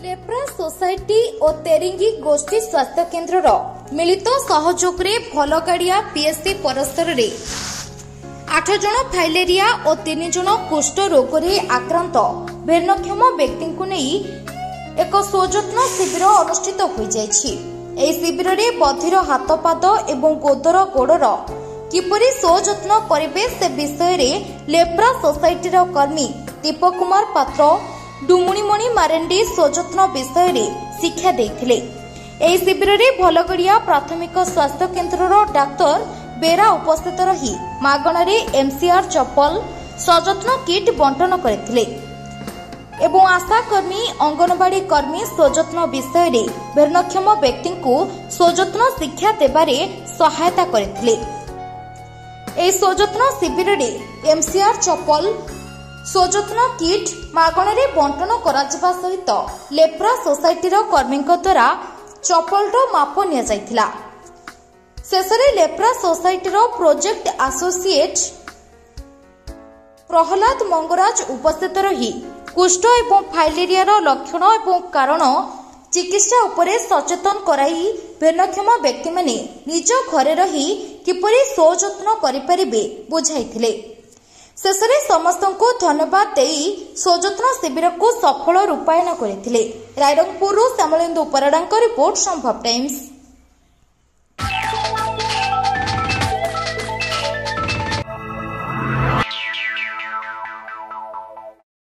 Lepra society और तेरिंगी गोष्ठी स्वास्थ्य केन्द्र मिलित सहयोग भलगाड़िया पीएससी परस्तर 8 जन फाइलेरिया और 3 जन कुष्ठ रोग आक्रांत भिन्नक्षम व्यक्ति को नहीं एक स्वजत्न शिविर अनुष्ठित हो शिविर में बधिर हाथ पाद एवं गोदर गोड़र किपरि स्वजत्न करेंगे से विषय में लेप्रा सोसाइटीर कर्मी दीपक कुमार पात्र डुमुणीमणि मारेंडी स्वजत्न विषय में शिक्षा देते। एही शिविर में भलगड़िया प्राथमिक स्वास्थ्य केन्द्र डाक्तर बेरा उपस्थित रही मागणारे एमसीआर चप्पल स्वजत्न किट बंटन करथिले एवं आशा कर्मी अंगनवाड़ी कर्मी स्वजत्न विषय में भिन्नक्षम व्यक्ति को स्वजत्न शिक्षा देबारे सहायता करथिले। एही स्वजत्न शिविर में एमसीआर चप्पल स्वजत्न किट मागणारे बंटन कराजिबा सहित लेप्रा सोसाइटीर कर्मी द्वारा चप्पलर माप निया शेषे लेप्रा सोसाइटीर प्रोजेक्ट एसोसिएट प्रहलाद मंगराज उपस्थित रही कुष्ठ एवं फाइलेरिया लक्षण एवं कारण चिकित्सा उपरे सचेतन कराई भिन्नक्षम व्यक्ति माने निज घरे रही किपरि स्वजत्न करिपारिबे बुझाइथिले। शेषे समस्त को धन्यवाद देई स्वजत्न शिविर को सफल रूपायन करथिले। रायरंगपुर श्यामलेन्दु पराडांक रिपोर्ट संभव टाइम्स।